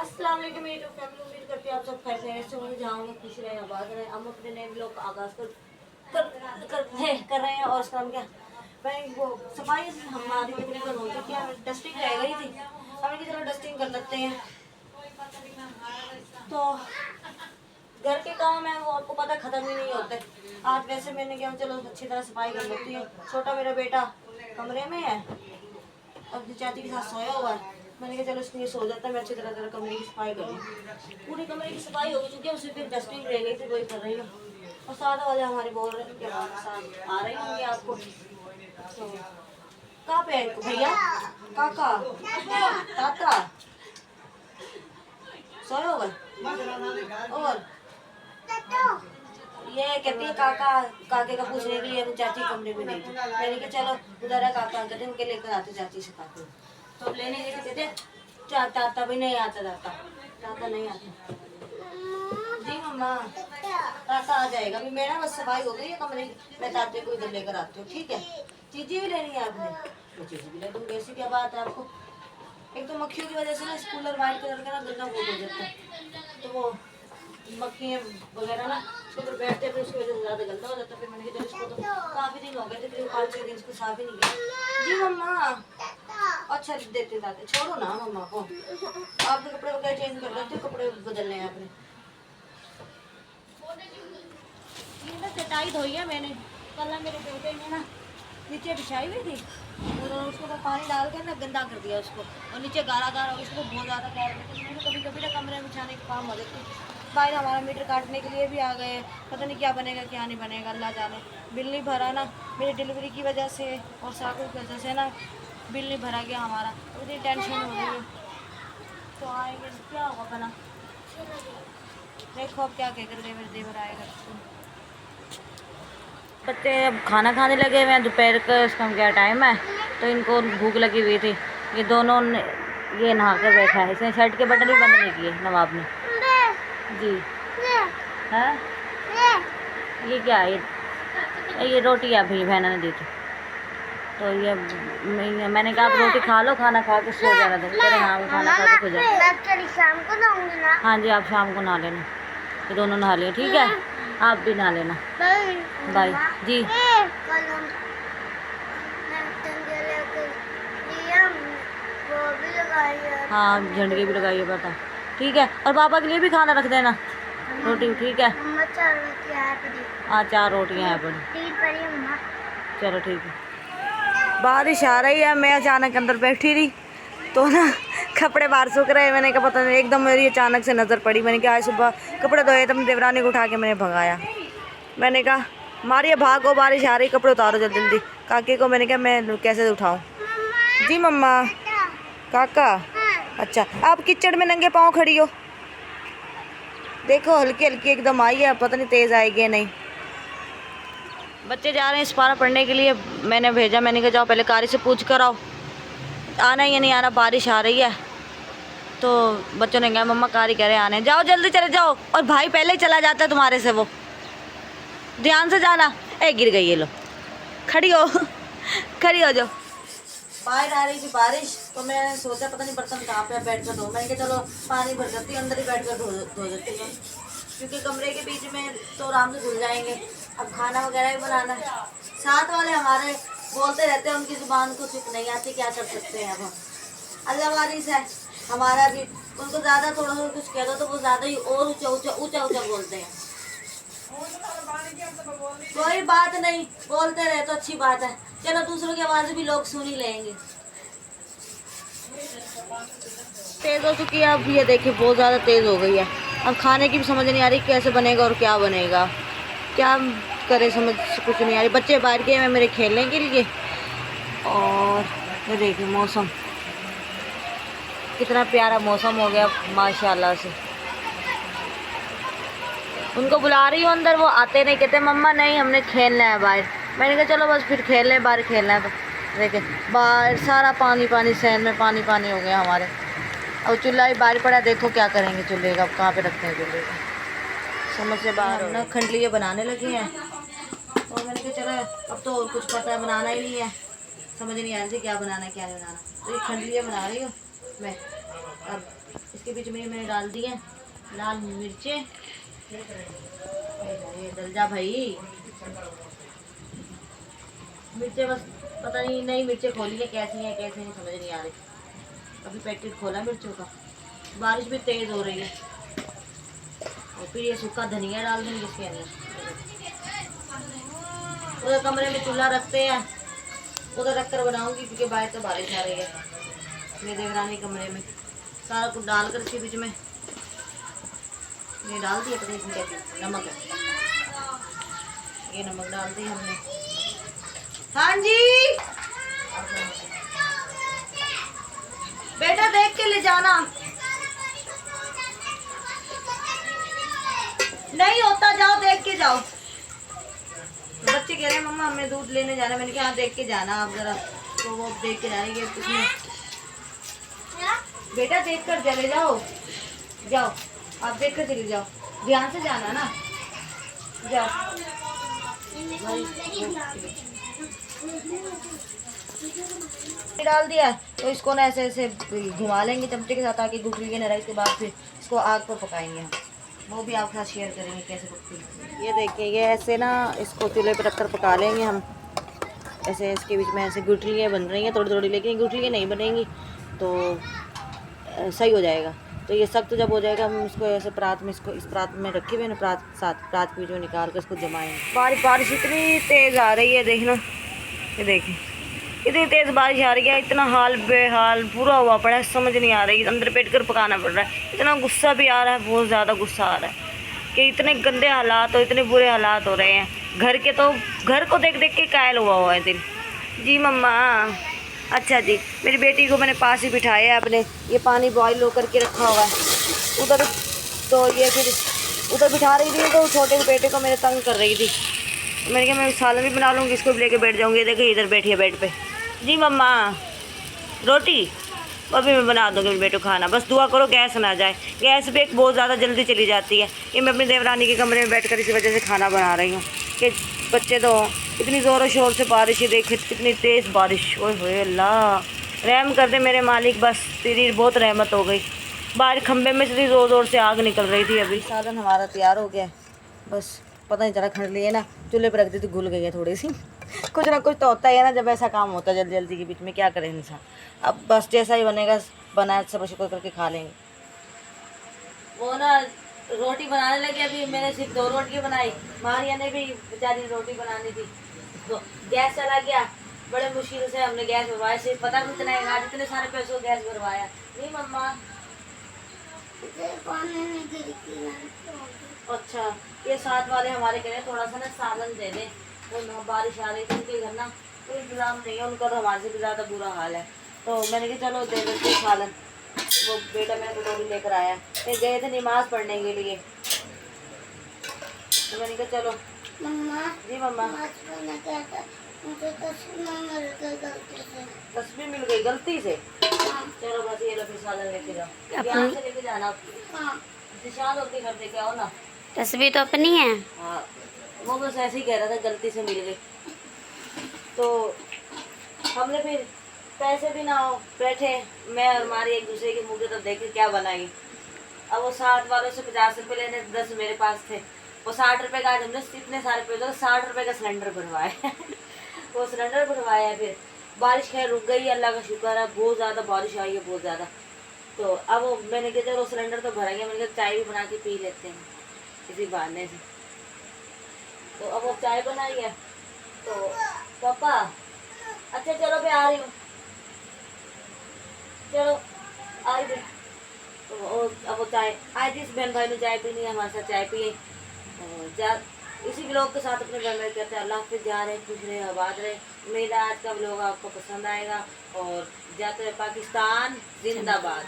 अस्सलाम वालेकुम मेरी फैमिली, उम्मीद करती है आप सब खैरियत से होंगे, जहाँ होंगे खुश रहें, आबाद रहें। हम अपने नए ब्लॉग का आगाज़ कर रहे हैं। और उसका हम क्या मैं वो सफाई हमारी तकरीबन हो चुकी है, डस्टिंग रह गई थी। हमें की चलो डस्टिंग कर लेते हैं। तो घर के काम है वो आपको पता ख़त्म ही नहीं होते। आज वैसे मैंने क्या चलो अच्छी तरह सफाई कर लेती हूँ। छोटा मेरा बेटा कमरे में है, अपनी चाची के साथ सोया हुआ है। मैंने कहा चलो इसलिए सो जाता है, मैं अच्छी तरह तरह कमरे की सफाई कर लूँ। पूरी कमरे की सफाई हो चुकी है, उससे फिर डस्टिंग रह गई थी, वही कर रही हूँ। और साथ वाले हमारे बोल रहे हैं कि हमारे साथ आ रहे होंगे आपको। तो कहाँ पे है भैया, काका, ताता सोए हो गए। और ये कहती है काका, काके का पूछने के लिए चाची कमरे में गई थी। मैंने कहा चलो उधर है काका, कहते उनके लेकर आते चाची से काके। तो अब लेने गए थे, कहते ताता भी नहीं आता, ताता नहीं आता। जी मम्मा, ताता आ जाएगा अभी। मेरा बस सफाई हो गई है कमरे की, मैं ताते को इधर लेकर आती हूँ, ठीक है। चीज़ी भी लेनी है आपने, मैं चीज़ी भी ले दूँगी, ऐसी क्या बात है आपको। एक तो मक्खियों की वजह से ना कूलर वाइट कलर का ना गंदा बहुत हो जाता है, तो वो मक्खियाँ वगैरह ना उसके ऊपर बैठते हैं, फिर उसकी वजह से ज़्यादा गंदा हो जाता है। फिर मैंने कहा इसको तो काफ़ी दिन हो गए थे, करीब 5-6 दिन इसको साफ ही नहीं किया। जी मम्मा, अच्छा देते दाते, छोड़ो ना मम्मा को। आपके कपड़े वगैरह चेंज कर देते, कपड़े बदलने हैं आपने। ये ना चटाई धोई है मैंने, कल ना मेरे बेटे ने ना नीचे बिछाई हुई थी, और उसको तो पानी डाल कर ना गंदा कर दिया उसको, और नीचे गाढ़ा गाढ़ा उसको बहुत ज़्यादा गाढ़ा करके मैंने कभी कभी ना कमरे में बिछाने का काम मदद की। बाहर हमारा मीटर काटने के लिए भी आ गए, पता नहीं क्या बनेगा क्या नहीं बनेगा, अल्लाह जाने। बिल नहीं भरा ना मेरी डिलीवरी की वजह से और साकू की वजह से ना, बिल नहीं भरा गया हमारा, उतनी टेंशन हो रही है। तो आएंगे क्या होगा बना, देखो अब क्या कह कर देवर देवर आएगा। बच्चे अब खाना खाने लगे हुए हैं, दोपहर का इसका क्या टाइम है, तो इनको भूख लगी हुई थी। ये दोनों ये नहा कर बैठा है, इसने शर्ट के बटन भी बंद नहीं किए नवाब ने जी। हाँ ये क्या है, ये रोटी है भाई बहना ने दी थी, तो ये मैंने कहा आप रोटी खा लो, खाना खा के सो जाना। कह रहे हाँ खाना खा के सो जाना। शाम को नहाऊंगी ना। हाँ जी आप शाम को नहा लेना, ये दोनों नहा लिया, ठीक है। आप भी नहा लेना, बाय जी। हाँ झंडे भी लगाइए पता, ठीक है। और पापा के लिए भी खाना रख देना, रोटी, ठीक है। हाँ 4 रोटियाँ हैं बड़ी, चलो ठीक है। बारिश आ रही है, मैं अचानक अंदर बैठी रही तो ना कपड़े बाहर सूख रहे, मैंने कहा पता नहीं, एकदम मेरी अचानक से नज़र पड़ी। मैंने कहा आज सुबह कपड़े धोए तो देवरानी को उठा के मैंने भगाया। मैंने कहा मारिए भागो, बारिश आ रही, कपड़े उतारो जल्दी जल्दी। काके को मैंने कहा मैं कैसे उठाऊँ। जी मम्मा, काका, अच्छा आप कीचड़ में नंगे पाँव खड़ी हो, देखो हल्की हल्की एकदम आई है, पता नहीं तेज़ आएगी या नहीं। बच्चे जा रहे हैं इस्पारा पढ़ने के लिए, मैंने भेजा, मैंने कहा जाओ पहले कारी से पूछ कर आओ आना या नहीं आना, बारिश आ रही है। तो बच्चों ने कहा मम्मा कारी कह रहे आने, जाओ जल्दी चले जाओ। और भाई पहले ही चला जाता है तुम्हारे से, वो ध्यान से जाना। ए गिर गई, ये लो खड़ी हो खड़ी हो जाओ। बाहर आ रही थी बारिश, तो मैंने सोचा पता नहीं बर्तन कहाँ पे बैठ कर धो, मैंने कहा चलो पानी भर जाती है, अंदर ही बैठ कर धो देती है, क्योंकि कमरे के बीच में तो आराम से धुल जाएंगे। अब खाना वगैरह भी बनाना है, साथ वाले हमारे बोलते रहते हैं, उनकी ज़ुबान को चुप नहीं आती, क्या कर सकते हैं। अब हम अल्लाह वारिस है हमारा भी, उनको ज़्यादा थोड़ा सा कुछ कह दो तो वो ज़्यादा ही और ऊँचा ऊँचा ऊँचा ऊँचा बोलते हैं। कोई बात नहीं, बोलते रहे तो अच्छी बात है, चलो दूसरों की आवाज़ भी लोग सुन ही लेंगे। तेज़ हो चुकी है अब, ये देखिए बहुत ज़्यादा तेज़ हो गई है। अब खाने की भी समझ नहीं आ रही कैसे बनेगा और क्या बनेगा, क्या करे समझ कुछ नहीं आ रही। बच्चे बाहर गए हैं मेरे खेलने के लिए, और ये देखिए मौसम कितना प्यारा मौसम हो गया माशाल्लाह से। उनको बुला रही हूँ अंदर, वो आते नहीं, कहते मम्मा नहीं हमने खेलना है बाहर। मैंने कहा चलो बस फिर खेल लें, बाहर खेलना है। तो देखिए बाहर सारा पानी पानी, सहन में पानी पानी हो गया हमारे। और चूल्हा भी बाहर पड़ा, देखो क्या करेंगे चूल्हे का, कहाँ पे रखते हैं चूल्हे का, समझ से बाहर। ना खंडलिये बनाने लगे हैं, तो मैंने कहा चलो अब तो कुछ पता है बनाना ही नहीं है, समझ नहीं आ रही थी क्या बनाना है क्या नहीं बनाना, तो ये खंडलिये बना रही हूँ मैं। अब इसके बीच में मैंने डाल दिए लाल मिर्चें। डल जा भाई, मिर्चें बस पता नहीं नई मिर्चें खोली है, कैसी हैं कैसे नहीं समझ नहीं आ रही। अभी पैकेट खोला मिर्चों का। बारिश भी तेज़ हो रही है। और फिर ये सूखा धनिया डाल देंगे इसके अंदर। उधर कमरे में चूल्हा रखते हैं, उधर रख कर बनाऊंगी क्योंकि बाहर तो बारिश आ रही है। मेरे देवरानी कमरे में सारा कुछ डाल कर इसके बीच में ये डाल दिया। पता इसमें क्या नमक है, ये नमक डाल दिया हमने। हाँ जी बेटा देख के ले जाना, नहीं होता जाओ देख के जाओ। बच्चे कह रहे हैं मम्मा हमें दूध लेने जाना। मैंने कहा देख के जाना आप जरा, तो वो देख के जाएंगे उसमें। बेटा देख कर चले जाओ, जाओ आप देख कर चले जाओ, ध्यान से जाना ना, जाओ। डाल दिया तो इसको ना ऐसे ऐसे घुमा लेंगे चमचे के साथ ताकि गुठली न रहे। इसके बाद फिर इसको आग पर पकाएंगे हम, वो भी आपके साथ शेयर करेंगे कैसे पकती है। ये देखिए ये ऐसे ना इसको चूल्हे पर रखकर पका लेंगे हम। ऐसे इसके बीच में ऐसे गुठलियाँ बन रही हैं थोड़ी थोड़ी, लेकिन गुठलियाँ नहीं बनेंगी तो सही हो जाएगा। तो ये सख्त जब हो जाएगा हम इसको ऐसे परात में, इसको इस परात में रखे हुए ना, परात के बीच में निकाल कर इसको जमाएंगे। बारिश इतनी तेज़ आ रही है देखना, ये देखिए इतनी तेज़ बारिश आ रही है, इतना हाल बेहाल पूरा हुआ पड़ा है, समझ नहीं आ रही। अंदर बैठ कर पकाना पड़ रहा है। इतना गुस्सा भी आ रहा है, बहुत ज़्यादा गुस्सा आ रहा है कि इतने गंदे हालात और इतने बुरे हालात हो रहे हैं घर के। तो घर को देख देख के कायल हुआ है दिल। जी मम्मा, अच्छा जी। मेरी बेटी को मैंने पास ही बिठाया है अपने, ये पानी बॉयल होकर के रखा हुआ है उधर। तो ये फिर उधर बिठा रही थी तो छोटे बेटे को मेरे तंग कर रही थी। मैंने कहा मैं सालन भी बना लूँगी, इसको भी लेके बैठ जाऊँगी। देखिए इधर बैठी है बेड पे। जी मम्मा रोटी अभी मैं बना दूँगी बेटू खाना, बस दुआ करो गैस ना जाए। गैस भी एक बहुत ज़्यादा जल्दी चली जाती है। ये मैं अपनी देवरानी के कमरे में बैठकर इसी वजह से खाना बना रही हूँ कि बच्चे तो इतनी ज़ोरों शोर से बारिश ही देखे, कितनी तेज़ बारिश। ओए होए अल्लाह रहम कर दे मेरे मालिक, बस तेरी बहुत रहमत हो गई। बाहर खंबे में से ज़ोर ज़ोर से आग निकल रही थी। अभी सालन हमारा तैयार हो गया, बस पता नहीं चला खंड लिए ना चूल्हे पर रख दी तो घुल गई है थोड़ी सी। कुछ ना कुछ तो होता ही है ना जब ऐसा काम होता है जल्दी जल्दी के बीच में, क्या करें इंसान। अब बस जैसा ही बनेगा बनाए सब शुक्र करके खा लेंगे। वो ना रोटी बनाने लगे, अभी मैंने सिर्फ 2 रोटी बनाई, मारिया ने भी बेचारी रोटी बनानी थी। तो गैस चला गया, बड़े मुश्किल से हमने गैस भरवाया। सिर्फ पता नहीं कितना आज इतने सारे पैसों गैस भरवाया। नहीं मम्मा अच्छा ये साथ वाले हमारे कह रहे हैं थोड़ा सा ना सालन दे दें, तो बारिश आ रही थी उनके घर ना, कोई इंतजाम नहीं है उनका, तो हमारे से भी ज़्यादा बुरा हाल है। तो मैंने कहा चलो दे देते सालन। वो बेटा मेरे को भी लेकर आया, फिर गए थे नमाज़ पढ़ने के लिए। तो मैंने कहा चलो मम्मा। जी मम्मा तस्वीर मिल गई गलती से। चलो बस ये लो फिर सालन लेके जाओ, ध्यान से लेके जाना। निशान होती घर देके आओ ना। तस्वीर तो अपनी है। हाँ वो बस ऐसे ही कह रहा था गलती से मिल गई। तो हमने फिर पैसे भी ना हो बैठे, मैं और हमारी एक दूसरे के मुँह के तो देखे क्या बनाई। अब वो 60 वालों से 50 रुपये लेने, 10 मेरे पास थे। वो 60 रुपये का आज हमने इतने सारे पैसे 60 रुपये का सिलेंडर भरवाया। वो सिलेंडर भरवाया। फिर बारिश खैर रुक गई, अल्लाह का शुक्र है, बहुत ज़्यादा बारिश आई है बहुत ज़्यादा। तो अब मैंने कहा चलो सिलेंडर तो भरेंगे, मैंने कहा चाय भी बना के पी लेते हैं इसी बहाने से। तो अब वो चाय बनाई है। तो पापा अच्छा चलो मैं आ रही हूँ, चलो आई भी। तो अब वो चाय आज इस बहन भाई ने चाय पीनी है, हमारे साथ चाय पिए। इसी ब्लॉग के साथ अपने घर में कहते हैं अल्लाह हाफिज़, जा रहे खुश रहे आबाद रहे। उम्मीद है आज का ब्लॉग आपको पसंद आएगा और जाते रहे पाकिस्तान जिंदाबाद।